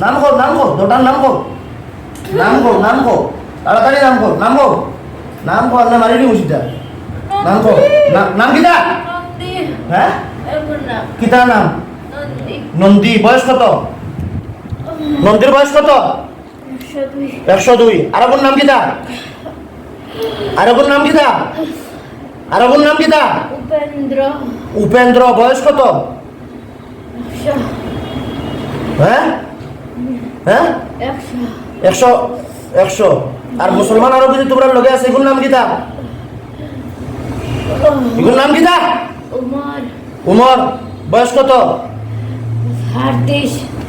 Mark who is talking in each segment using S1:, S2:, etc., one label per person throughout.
S1: নাম কো দুটার নাম কো তাড়াতাড়ি নাম কো নাম কো আল্লাহ মারি দি মুসিদা নাম কো নাম কিটা হ্যাঁ কিটা নাম নন্দী বয়স কত নন্দীর বয়স কত 102 আরেকর নাম কিটা উপেন্দ্র বয়স কত হ্যাঁ 100 আর মুসলমান আরো যদি তোমরা লগে আছে এগুলোর নাম কিটা উমর বয়স কত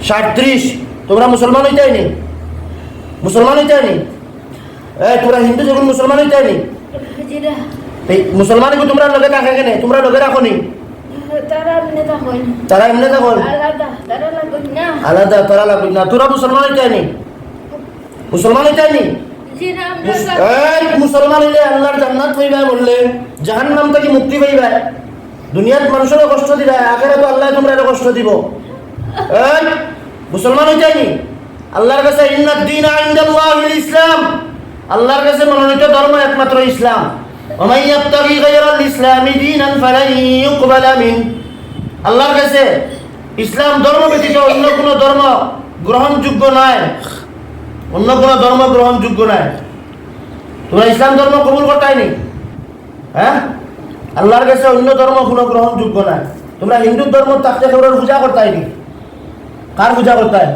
S1: 37 তোমরা মুসলমান হইতাইনি তোমরা হিন্দু যখন মুসলমান হইতাইনি এই মুসলমান কি তোমরা লগে রাখে কেন তোমরা লগে রাখো নি তারা এমনি থাকুন আলাদা তারা লাগবে না তোরা মুসলমান হইতাইনি মুসলমান হইলে আল্লাহর জান্নাত পাইবা বললে জাহান্নাম থেকে মুক্তি পাইবা দুনিয়াত মানুষের কষ্ট দিবা আখিরাতে আল্লাহ তোমরা কষ্ট দিব এই মুসলমান হইতাইনি আল্লাহর কাছে ইন্নাদ দীনা ইনদাল্লাহিল ইসলাম আল্লাহর কাছে মনোনীত ধর্ম একমাত্র ইসলাম ওমাই ইয়াবতাগি গায়রাল ইসলামি দীনান ফালান ইউকবালা মিন আল্লাহর কাছে ইসলাম ধর্ম ব্যতীত অন্য কোনো ধর্ম গ্রহণযোগ্য নয় তোমরা ইসলাম ধর্ম কবুল করতাইনি হ্যাঁ আল্লাহর কাছে অন্য ধর্ম কোনো গ্রহণযোগ্য নয় তোমরা হিন্দু ধর্ম থাকতে তোমরা পূজা করতাইনি কার পূজা করতাই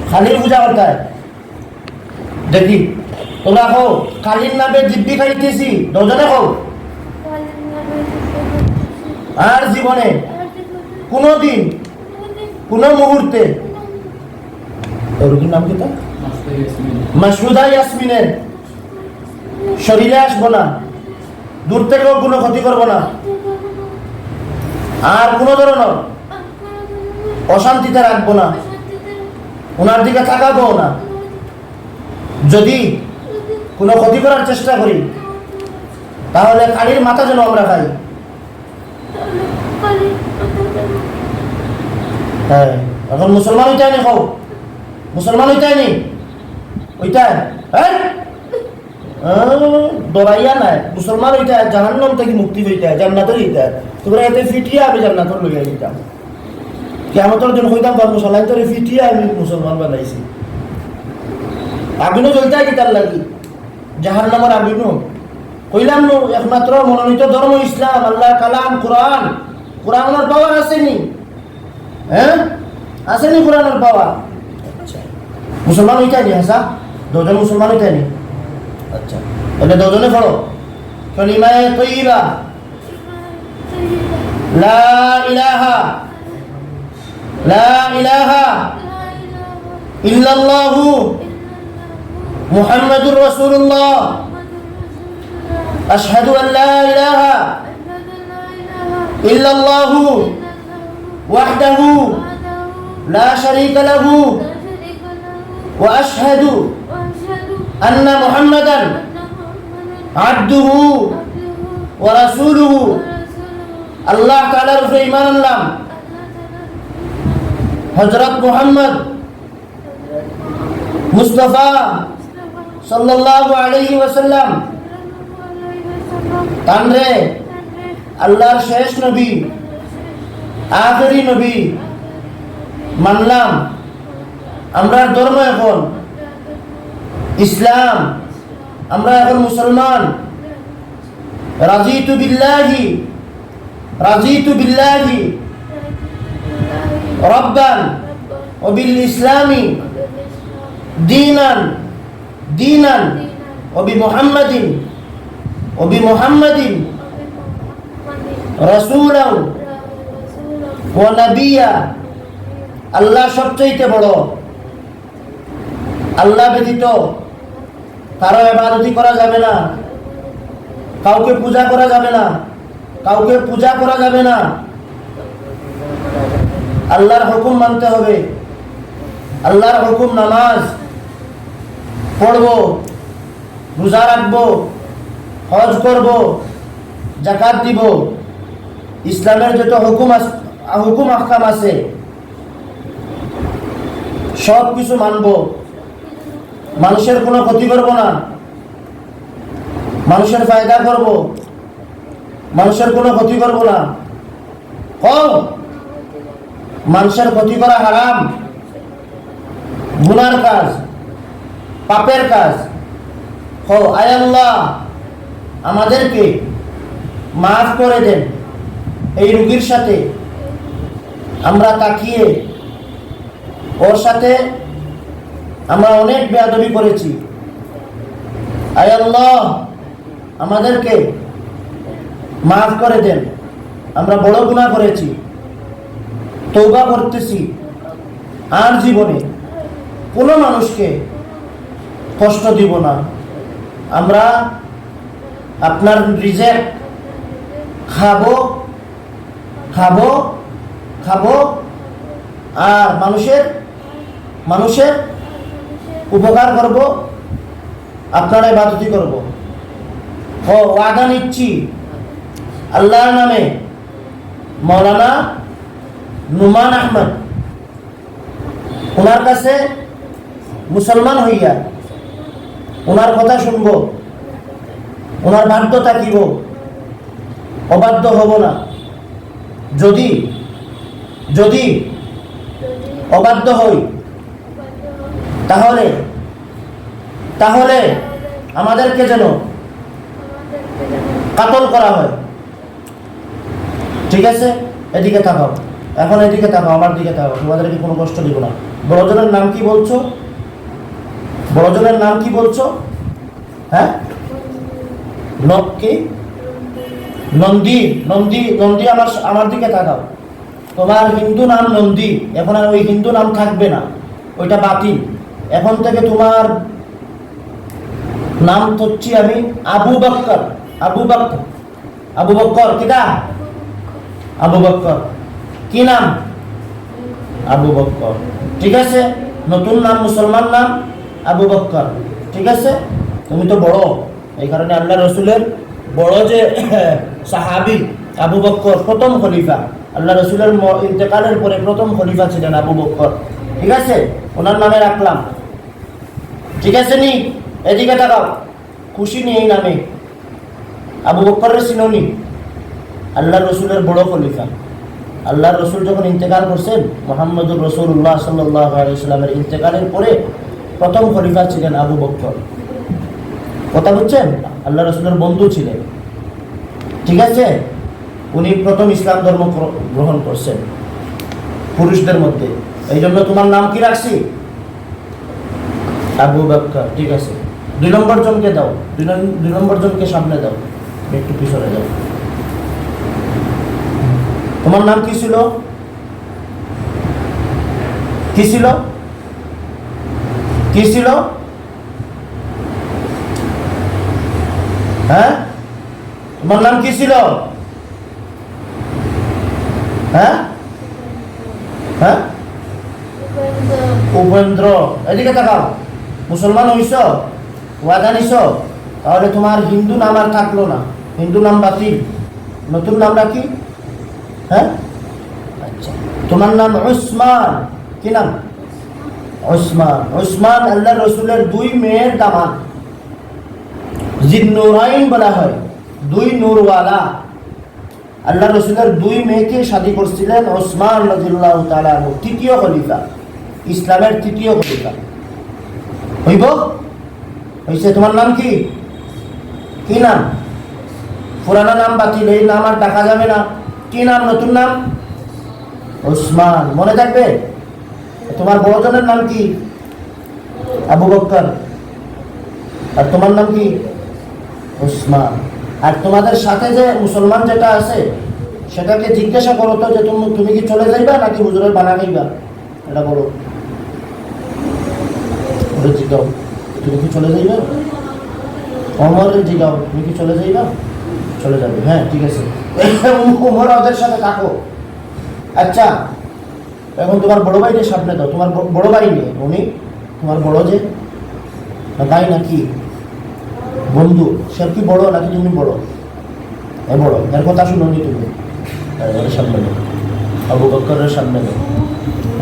S1: খালির পূজা করতাই দেখি তোমরা কও কালির নামে দিব্যি খাইতেছি দুজনে কও আর জীবনে কোনদিন কোন মুহূর্তে ওর নাম কি তা মাসুদা ইয়াসমিনের শরীরে আসবো না দূর থেকেও কোনো ক্ষতি করবো না আর কোনো ধরনের অশান্তিতে রাখবো না ওনার দিকে তাকাবো না যদি কোনো ক্ষতি করার চেষ্টা করি তাহলে কালির মাথা যেন আমরা খাই হ্যাঁ এখন মুসলমান হইতাইনি খাও মুসলমান হইতাইনি ওইটাই হ্যাঁ ডরাইয়া নাই মুসলমান হইতা জাহান্নাম থেকে মুক্তি হইতা জান্নাতের হইতা তোমরা এতে ফিটিয়া আমি জান্নাতের লইয়া হইতাম কিয়ামতের দিন হইতাম পারবো সলাই তোরে ফিটিয়া আমি মুসলমান বানাইছি আগুনও জ্বলতাই কি তার লাগি জাহান্নামের আগুনও কইলাম নো একমাত্র মনোনীত ধর্ম ইসলাম আল্লাহ কালাম কোরআনের পাওয়ার আসেনি হ্যাঁ আসেনি কোরআনের পাওয়ার আচ্ছা মুসলমান হইতাইনি হাসা দুজন মুসলমান হইতাইনি আচ্ছা তাহলে দুজনে পড়ো কালিমায়ে তাইয়্যিবা লা ইলাহা ইল্লাল্লাহু মুহাম্মাদুর রাসূলুল্লাহ আশহাদু আন লা ইলাহা ইল্লাল্লাহু ওয়াহদাহু লা শারীকা লাহু ওয়া আশহাদু আন্না মুহাম্মাদান আবদুহু ওয়া রাসূলুহু আল্লাহ তাআলার উপরে ঈমান আনলাম হযরত মুহাম্মদ মুস্তাফা সাল্লাল্লাহু আলাইহি ওয়াসাল্লাম তানরে আল্লাহর শেষ নবী আখেরি নবী মানলাম আমরা ধর্ম এখন ইসলাম আমরা এখন মুসলমান রাজিতু বিল্লাহি রব্বান ওয়া বিল ইসলামি দীনান ওয়া বি মুহাম্মাদিন রাসূলান ওয়া নাবিয়্যা আল্লাহ সবচেয়ে বড় আল্লাহ ব্যতীত কারো ইবাদত করা যাবে না কাউকে পূজা করা যাবে না আল্লাহর হুকুম মানতে হবে আল্লাহর হুকুম নামাজ পড়বো রোজা রাখবো হজ করব যাকাত দিব ইসলামের যত হুকুম হুকুম আহকাম আছে সব কিছু মানব, মানুষের কোনো ক্ষতি করব না, মানুষের ফায়দা করব, মানুষের কোনো ক্ষতি করব না। মানুষের ক্ষতি করা হারাম, গুনার কাজ, পাপের কাজ। আয় আল্লাহ আমাদেরকে মাফ করে দেন। এই রোগীর সাথে আমরা তাকিয়ে ওর সাথে আমরা অনেক বেয়াদবি করেছি। আয় আল্লাহ আমাদেরকে মাফ করে দেন, আমরা বড় গুনাহ করেছি, তওবা করতেছি আর জীবনে কোনো মানুষকে কষ্ট দিব না। আমরা আপনার রিজিক খাবো খাবো খাবো আর মানুষের উপকার করব, আপনার ইবাদতি করব। ওয়াদা নিচ্ছি আল্লাহর নামে মাওলানা নুমান আহমদ ওনার কাছে মুসলমান হইয়া ওনার কথা শুনবো, ওনার বাধ্য থাকিব, অবাধ্য হব না। যদি যদি অবাধ্য হই তাহলে তাহলে আমাদেরকে যেন কাতল করা হয়। ঠিক আছে, এদিকে তাকাও, এখন এদিকে তাকাও, আমার দিকে তাকাও, তোমাদেরকে কোনো কষ্ট দিব না। বড়জনের নাম কি বলছো? বড়জনের নাম কি বলছো? হ্যাঁ, কি? নন্দী। নন্দী নন্দী আমার দিকে তাকাও। তোমার হিন্দু নাম নন্দী, এখন আর ওই হিন্দু নাম থাকবে না, ওইটা বাতিল। এখন থেকে তোমার নাম হচ্ছি আমি আবু বকর। আবু বকর, আবু বকর কিটা? আবু বকর। কি নাম? আবু বকর। ঠিক আছে, নতুন নাম, মুসলমান নাম আবু বকর। ঠিক আছে, তুমি তো বড়, এই কারণে আল্লাহ রসুলের বড় যে সাহাবী আবু বকর, প্রথম খলিফা, আল্লাহ রসুলের ইন্তেকালের পরে প্রথম খলিফা ছিলেন আবু বকর। ঠিক আছে, ওনার নামে রাখলাম। ঠিক আছে নি? এদিকে তাকাও, খুশি নি এই নামে? আবু বকরের চিননি? আল্লাহ রসুলের বড় খলিফা। আল্লাহ রসুল যখন ইন্তেকাল করছেন, মুহাম্মদুর রাসূলুল্লাহ সাল্লাল্লাহু আলাইহি সাল্লামের ইন্তেকালের পরে প্রথম খলিফা ছিলেন আবু বকর। কথা বুঝছেন? আল্লাহ রসুলের বন্ধু ছিলেন। ঠিক আছে, উনি প্রথম ইসলাম ধর্ম গ্রহণ করছেন পুরুষদের মধ্যে। এই জন্য তোমার নাম কি রাখছি? আবু বকর। ঠিক আছে, 2 নম্বর জনকে দাও, 2 নম্বর জনকে সামনে দাও, একটু পিছনে দাও। তোমার নাম কি ছিল? কি ছিল? কি ছিল? হ্যাঁ, তোমার নাম কি ছিল? হ্যাঁ হ্যাঁ, উপেন্দ্র। এদিকে তাকাও, মুসলমান হইছ, ওয়াদা নিছ, তাহলে তোমার হিন্দু নাম আর থাকলো না, হিন্দু নাম বাতিল, নতুন নাম রাখি। হ্যাঁ, আচ্ছা, তোমার নাম উসমান। কি নাম? উসমান। উসমান আল্লাহ রসুলের 2 মেয়ের দামান, জিন্নুরাইন বলা হয়, 2 নূরওয়ালা। আল্লাহ রসুলের 2 মেয়েকে শাদী করছিলেন ওসমান রাদিয়াল্লাহু তাআলা আনহু, তৃতীয় খলিফা, ইসলামের তৃতীয় খলিফা। হইব? হইছে? তোমার নাম কি? কি নাম? পুরানা নাম বাতিল, এই নাম আর ডাকা যাবে না। কি নাম? নতুন নাম ওসমান। মনে থাকবে? তোমার বড়জনের নাম কি? আবু বকর। আর তোমার নাম কি? ওসমান। আর তোমাদের সাথে যে মুসলমান যেটা আছে সেটাকে জিজ্ঞাসা করো তো যে তুমি কি চলে যাইবা নাকি হুজুরের বানা খাইবা? এটা বলো, জিজ্ঞাও, তুমি কি চলে যাইবা? ওমরের জিজ্ঞাও, তুমি কি চলে যাইবা? চলে যাবে। হ্যাঁ, ঠিক আছে, ওমর ওদের সাথে থাকো। আচ্ছা, এখন তোমার বড় ভাইদের সামনে দাও। তোমার বড় ভাই নেই, উনি তোমার বড় যে ভাই নাকি বন্ধু, সে কি বড় নাকি তুমি বড়? বড়, এর কথা শুনো নি তুমি, সামনে দাও। আবু বকরের সামনে গেল।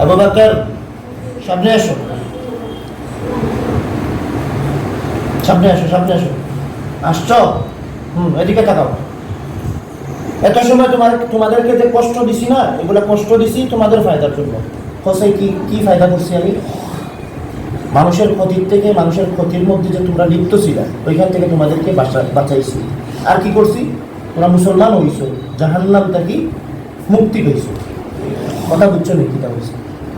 S1: আবু বকর সামনে এসো, সামনে এসো, সামনে এসো। আসছো? এদিকে তাকাও। এত সময় তোমাদেরকে যে কষ্ট দিছি না, এগুলো কষ্ট দিছি তোমাদের ফায়দার জন্য। হোসে কি ফায়দা করছি আমি? মানুষের ক্ষতির থেকে, মানুষের ক্ষতির মধ্যে যে তোমরা লিপ্ত ছিল, ওইখান থেকে তোমাদেরকে বাঁচাইছি। আর কি করছি? তোমরা মুসলমান হইছো, জাহান্নাম থেকে মুক্তি পেয়েছো। কথা বুঝছো নাকি? কিতা বলছি?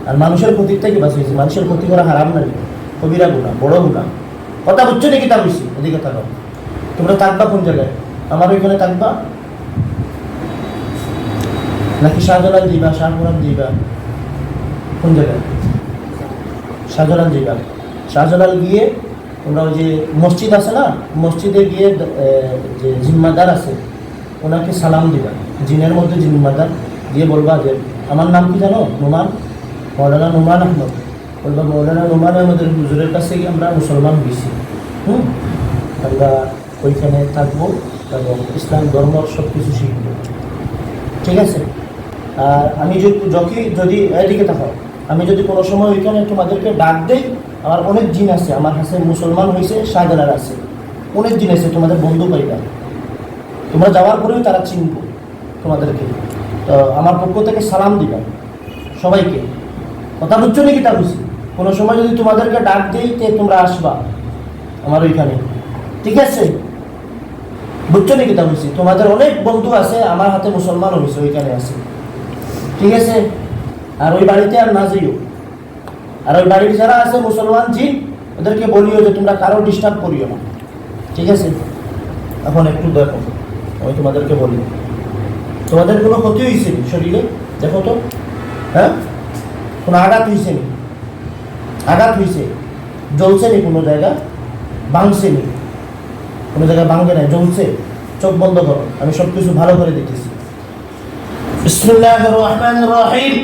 S1: আর মানুষের ক্ষতির থেকে বাঁচাইছি। মানুষের ক্ষতি করা হারাম না, কবিরা গুনাহ, বড় গুনাহ। কথা বুঝছো নাকি? তা বলছি। এদিকে থাকো। তোমরা থাকবা কোন জায়গায়? আমার ওইখানে থাকবা নাকি শাহজালাল দিবা, শাহপুরান দিবা? কোন জায়গায়? শাহজালাল দিবা। শাহজালাল গিয়ে তোমরা ওই যে মসজিদ আছে না, মসজিদে গিয়ে যে জিম্মাদার আছে ওনাকে সালাম দিবা। জিনের মধ্যে জিম্মাদার দিয়ে বলবা যে আমার নাম কি জানো? নোমান, মৌলানা নোমান আহমদ। বলবা মৌলানা নোমান আহমদের হুজুরের কাছে আমরা মুসলমান হয়েছি। আমরা ওইখানে থাকবো এবং ইসলাম ধর্ম সব কিছু শিখবো। ঠিক আছে? আর আমি যদি এদিকে থাকো, আমি যদি কোনো সময় ওইখানে তোমাদেরকে ডাক দেই, আমার অনেক জিন আছে, আমার কাছে মুসলমান হয়েছে, শাহজালাল আছে, অনেক জিন আছে, তোমাদের বন্ধু পাইবা। তোমরা যাওয়ার পরেও তারা চিনব তোমাদেরকে। তো আমার পক্ষ থেকে সালাম দিবা সবাইকে। কথা বুঝছো নাকি? তা বুঝছি। কোনো সময় যদি তোমাদেরকে ডাক দিই, তে তোমরা আসবা আমার ওইখানে। ঠিক আছে? বুঝছো নাকি? তা বুঝছি। তোমাদের অনেক বন্ধু আছে, আমার হাতে মুসলমান হয়েছে, ওইখানে আছে। ঠিক আছে? আর ওই বাড়িতে আর না যাইও। আর ওই বাড়ির যারা আছে মুসলমান জিন, ওদেরকে বলিও যে তোমরা কারো ডিস্টার্ব করিও না। ঠিক আছে? এখন একটু দেখো, আমি তোমাদেরকে বলি, তোমাদের কোনো ক্ষতি হয়েছে নি শরীরে? দেখো তো, হ্যাঁ, কোনো আঘাত হয়েছে নি? আঘাত হয়েছে? জ্বলছে নি কোনো জায়গা? ভাঙছে নি? কোনো জায়গায় ভাঙবে না, জ্বলছে? চোখ বন্ধ করো, আমি সব কিছু ভালো করে দেখতেছি। বিসমিল্লাহির রহমানির রহিম।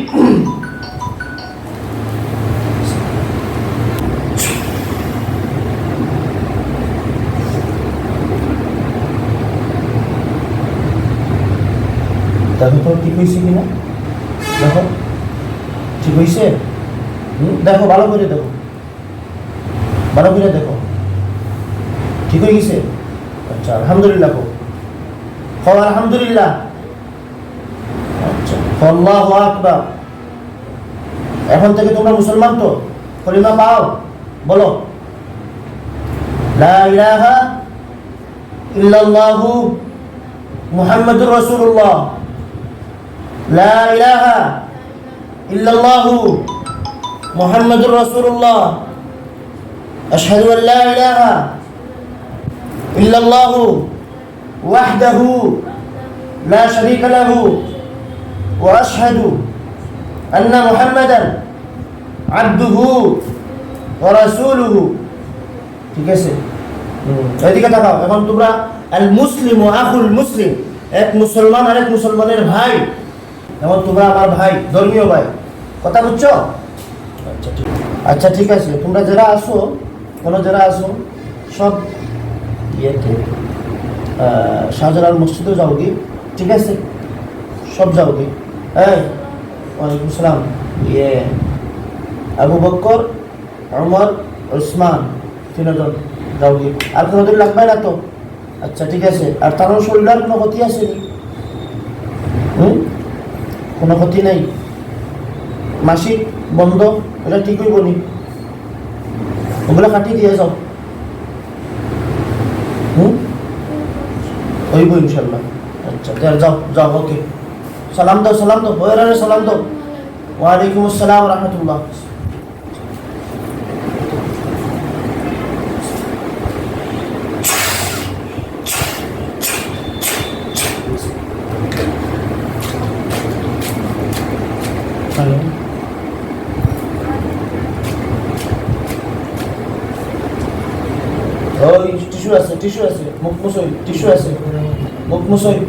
S1: দেখো তো ঠিক হয়েছে কিনা, দেখো ঠিক হয়েছে? দেখো, ভালো করে দেখো, ভালো করে দেখো, ঠিক হয়ে গেছে? আচ্ছা, আলহামদুলিল্লাহ। আলহামদুলিল্লাহ। আচ্ছা, আল্লাহু আকবার। এখন থেকে তোমরা মুসলমান তো? কলিমা পাও? বলো, লা ইলাহা ইল্লাল্লাহু মুহাম্মাদুর রাসূলুল্লাহ। লা ইলাহা ইল্লাল্লাহু মুহাম্মাদুর রাসূলুল্লাহ। আশহাদু আল লা ইলাহা ইল্লাল্লাহু ওয়াহদাহু লা শারীকা লাহু ওয়া আশহাদু আন্না মুহাম্মাদান আবদুহু ওয়া রাসূলুহু। ঠিক আছে? এদিকে তাকাও। এখন তোমরা আল মুসলিম ও আখুল মুসলিম, এক মুসলমান আর এক মুসলমানের ভাই। এখন তোমরা আমার ভাই, ধর্মীয় ভাই। কথা বুঝছো? আচ্ছা ঠিক আছে। তোমরা যারা আসো, যারা আসো সব ইয়েতে শাহজালাল মসজিদও যাও কি? ঠিক আছে? সব যাও কি? হ্যাঁ, ওয়ালাইকুম সালাম। আবু বকর, ওমর, ওসমান, তিনজন যাও কি? আর কোনোদিন লাগবে না তো? আচ্ছা ঠিক আছে। আর তার শরীরের কোনো ক্ষতি আছে? কোনো ক্ষতি নাই? মাসিক বন্ধ ওটা ঠিক হইব নি? ওগুলো কাটিয়ে দিয়ে যাও। হইব ইনশাল্লাহ। আচ্ছা যাও যাও, ওকে। সালাম দাও, সালাম দাও, বইয়ের সালাম দাও। ওয়ালাইকুম আসসালাম রহমতুল্লাহ। ওই টিস্যু আছে, টিস্যু আছে, মুখ মুছই, টিস্যু আছে, মুখ মুছই,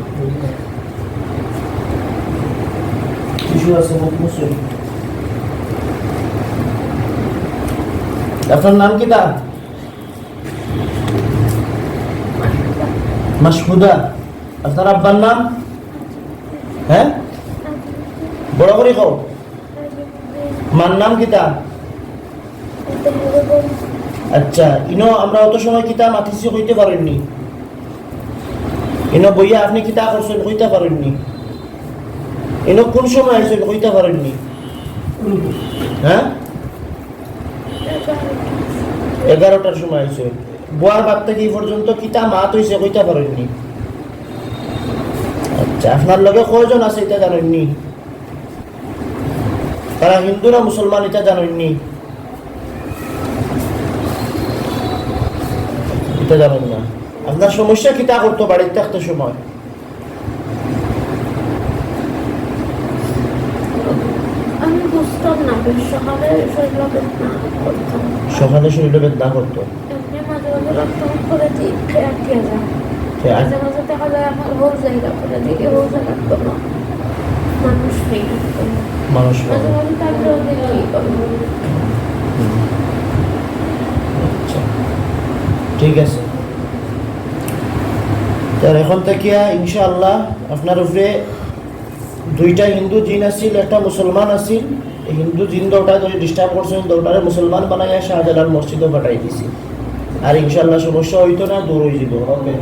S1: টিস্যু আছে, মুখ মুছই। আপনার নাম কি? তা মাসহুদা। আপনার আব্বার নাম? হ্যাঁ বড় করে খাও। মার নাম কিতা? আচ্ছা, ইনো আমরা অত সময় কিতা মাতিছি কইতে পারেননি? ইনো বইয়া আপনি কিতা করছেন কইতে পারেননি? ইনো কোন সময় আইছেন কইতে পারেননি? হ্যাঁ, 11টার সময় আইছেন। বুয়ার বাদ থেকে এই পর্যন্ত কিতা মাত হইছে কইতে পারেননি? আচ্ছা, আপনার লগে কয়জন আছে এটা জানেননি? তারা হিন্দু না মুসলমান এটা জানেননি? এটা জানেন না। আপনার সমস্যা কিতা করতো বাড়িতে থাকতে সময়?
S2: আমি বুঝতাম না, সকালে শরীর বেদনা করতাম।
S1: সকালে শরীরে বেদনা করতো?
S2: এমনি মাঝে মাঝে রক্তপাত করে দিই, আটকে যায়। মাঝে মাঝে দেখা যায় আমার হোল জায়গা করে দিকে হোল জায়গা কোনো মানুষ নেই।
S1: মানুষ
S2: মাঝে মাঝে তারপরেও দেখি
S1: আচ্ছা, ঠিক আছে। তার এখন থেকে ইনশাআল্লাহ আপনার উপরে 2টা হিন্দু জিন আছিল, একটা মুসলমান আছিল। এই হিন্দু জিন দৌটা যদি ডিস্টার্ব করছেন, দৌটারে মুসলমান বানাইয়া শাহজালাল মসজিদও পাঠাই দিছি। আর ইনশাআল্লাহ সমস্যা হইতো না, দূর হয়ে যাব। ওকে।